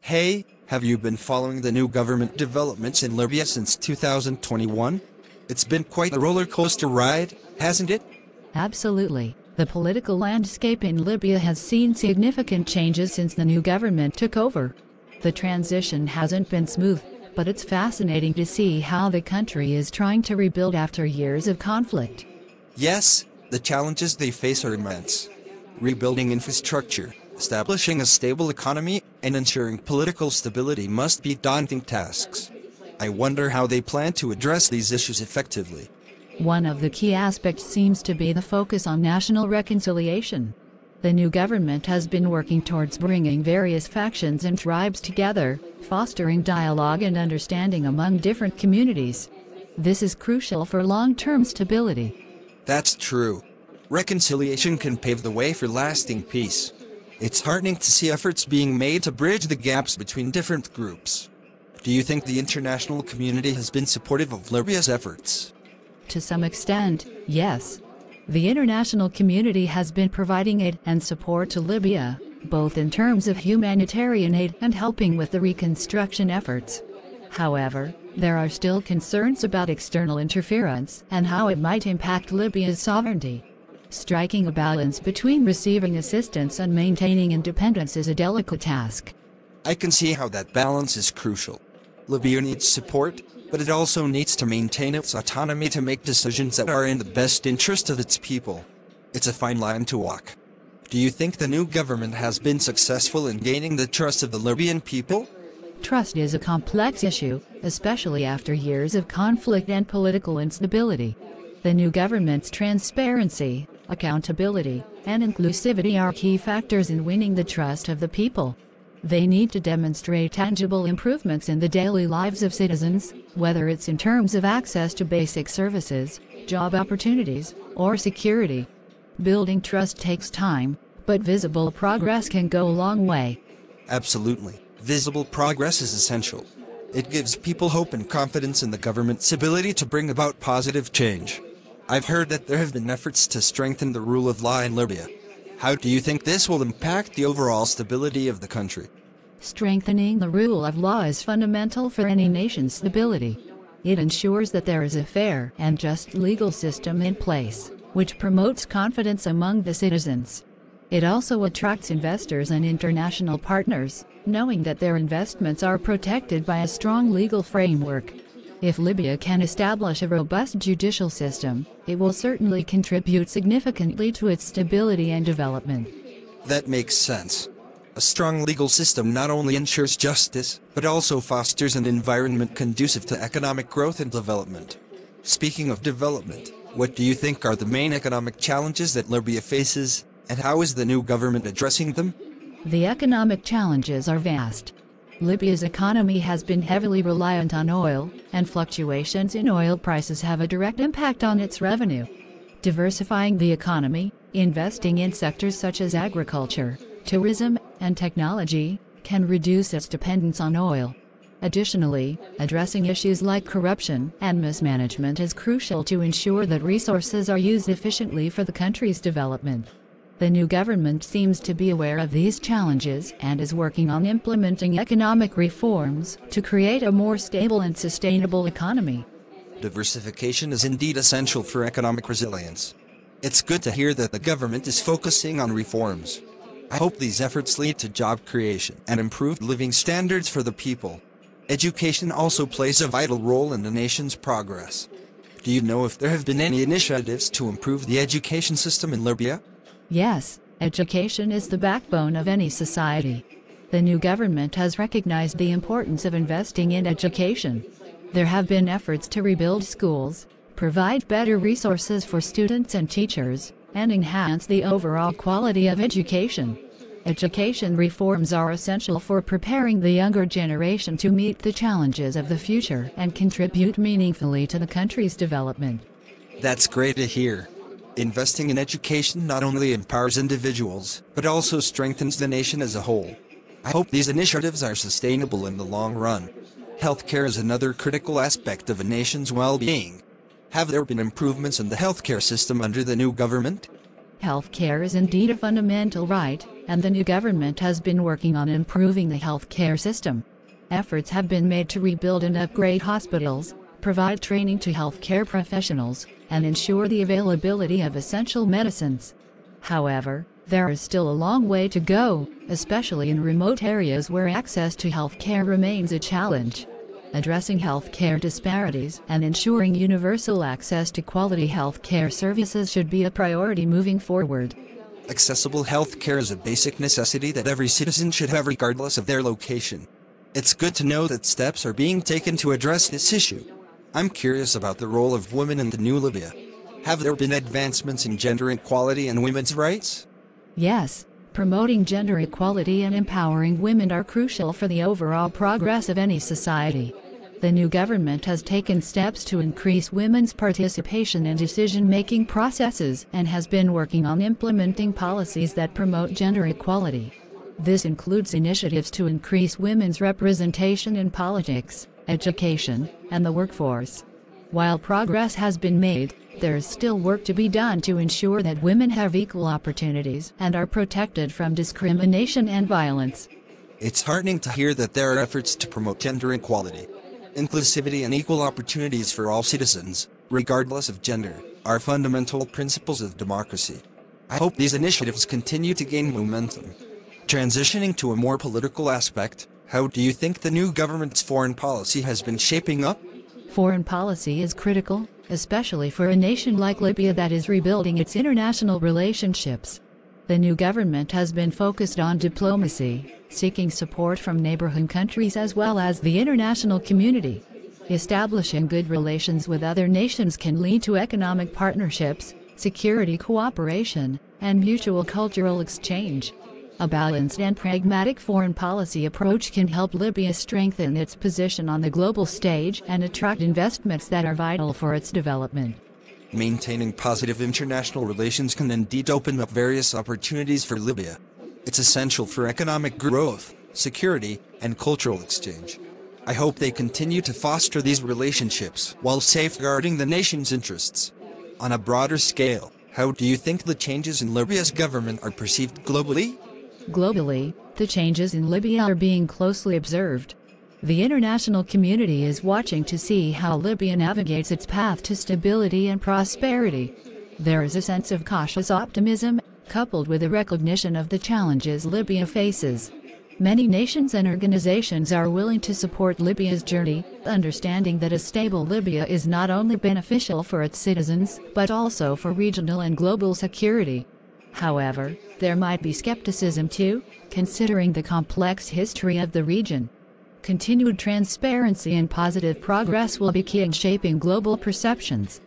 Hey, have you been following the new government developments in Libya since 2021? It's been quite a roller coaster ride, hasn't it? Absolutely. The political landscape in Libya has seen significant changes since the new government took over. The transition hasn't been smooth, but it's fascinating to see how the country is trying to rebuild after years of conflict. Yes, the challenges they face are immense. Rebuilding infrastructure, establishing a stable economy, and ensuring political stability must be daunting tasks. I wonder how they plan to address these issues effectively. One of the key aspects seems to be the focus on national reconciliation. The new government has been working towards bringing various factions and tribes together, fostering dialogue and understanding among different communities. This is crucial for long-term stability. That's true. Reconciliation can pave the way for lasting peace. It's heartening to see efforts being made to bridge the gaps between different groups. Do you think the international community has been supportive of Libya's efforts? To some extent, yes. The international community has been providing aid and support to Libya, both in terms of humanitarian aid and helping with the reconstruction efforts. However, there are still concerns about external interference and how it might impact Libya's sovereignty. Striking a balance between receiving assistance and maintaining independence is a delicate task. I can see how that balance is crucial. Libya needs support, but it also needs to maintain its autonomy to make decisions that are in the best interest of its people. It's a fine line to walk. Do you think the new government has been successful in gaining the trust of the Libyan people? Trust is a complex issue, especially after years of conflict and political instability. The new government's transparency, accountability, and inclusivity are key factors in winning the trust of the people. They need to demonstrate tangible improvements in the daily lives of citizens, whether it's in terms of access to basic services, job opportunities, or security. Building trust takes time, but visible progress can go a long way. Absolutely. Visible progress is essential. It gives people hope and confidence in the government's ability to bring about positive change. I've heard that there have been efforts to strengthen the rule of law in Libya. How do you think this will impact the overall stability of the country? Strengthening the rule of law is fundamental for any nation's stability. It ensures that there is a fair and just legal system in place, which promotes confidence among the citizens. It also attracts investors and international partners, knowing that their investments are protected by a strong legal framework. If Libya can establish a robust judicial system, it will certainly contribute significantly to its stability and development. That makes sense. A strong legal system not only ensures justice, but also fosters an environment conducive to economic growth and development. Speaking of development, what do you think are the main economic challenges that Libya faces, and how is the new government addressing them? The economic challenges are vast. Libya's economy has been heavily reliant on oil, and fluctuations in oil prices have a direct impact on its revenue. Diversifying the economy, investing in sectors such as agriculture, tourism, and technology, can reduce its dependence on oil. Additionally, addressing issues like corruption and mismanagement is crucial to ensure that resources are used efficiently for the country's development. The new government seems to be aware of these challenges and is working on implementing economic reforms to create a more stable and sustainable economy. Diversification is indeed essential for economic resilience. It's good to hear that the government is focusing on reforms. I hope these efforts lead to job creation and improved living standards for the people. Education also plays a vital role in the nation's progress. Do you know if there have been any initiatives to improve the education system in Libya? Yes, education is the backbone of any society. The new government has recognized the importance of investing in education. There have been efforts to rebuild schools, provide better resources for students and teachers, and enhance the overall quality of education. Education reforms are essential for preparing the younger generation to meet the challenges of the future and contribute meaningfully to the country's development. That's great to hear. Investing in education not only empowers individuals, but also strengthens the nation as a whole. I hope these initiatives are sustainable in the long run. Healthcare is another critical aspect of a nation's well-being. Have there been improvements in the healthcare system under the new government? Healthcare is indeed a fundamental right, and the new government has been working on improving the healthcare system. Efforts have been made to rebuild and upgrade hospitals, provide training to healthcare professionals, and ensure the availability of essential medicines. However, there is still a long way to go, especially in remote areas where access to healthcare remains a challenge. Addressing healthcare disparities and ensuring universal access to quality healthcare services should be a priority moving forward. Accessible healthcare is a basic necessity that every citizen should have regardless of their location. It's good to know that steps are being taken to address this issue. I'm curious about the role of women in the new Libya. Have there been advancements in gender equality and women's rights? Yes, promoting gender equality and empowering women are crucial for the overall progress of any society. The new government has taken steps to increase women's participation in decision-making processes and has been working on implementing policies that promote gender equality. This includes initiatives to increase women's representation in politics, education, and the workforce. While progress has been made, there is still work to be done to ensure that women have equal opportunities and are protected from discrimination and violence. It's heartening to hear that there are efforts to promote gender equality. Inclusivity and equal opportunities for all citizens, regardless of gender, are fundamental principles of democracy. I hope these initiatives continue to gain momentum. Transitioning to a more political aspect, how do you think the new government's foreign policy has been shaping up? Foreign policy is critical, especially for a nation like Libya that is rebuilding its international relationships. The new government has been focused on diplomacy, seeking support from neighboring countries as well as the international community. Establishing good relations with other nations can lead to economic partnerships, security cooperation, and mutual cultural exchange. A balanced and pragmatic foreign policy approach can help Libya strengthen its position on the global stage and attract investments that are vital for its development. Maintaining positive international relations can indeed open up various opportunities for Libya. It's essential for economic growth, security, and cultural exchange. I hope they continue to foster these relationships while safeguarding the nation's interests. On a broader scale, how do you think the changes in Libya's government are perceived globally? Globally, the changes in Libya are being closely observed. The international community is watching to see how Libya navigates its path to stability and prosperity. There is a sense of cautious optimism, coupled with a recognition of the challenges Libya faces. Many nations and organizations are willing to support Libya's journey, understanding that a stable Libya is not only beneficial for its citizens, but also for regional and global security. However, there might be skepticism too, considering the complex history of the region. Continued transparency and positive progress will be key in shaping global perceptions.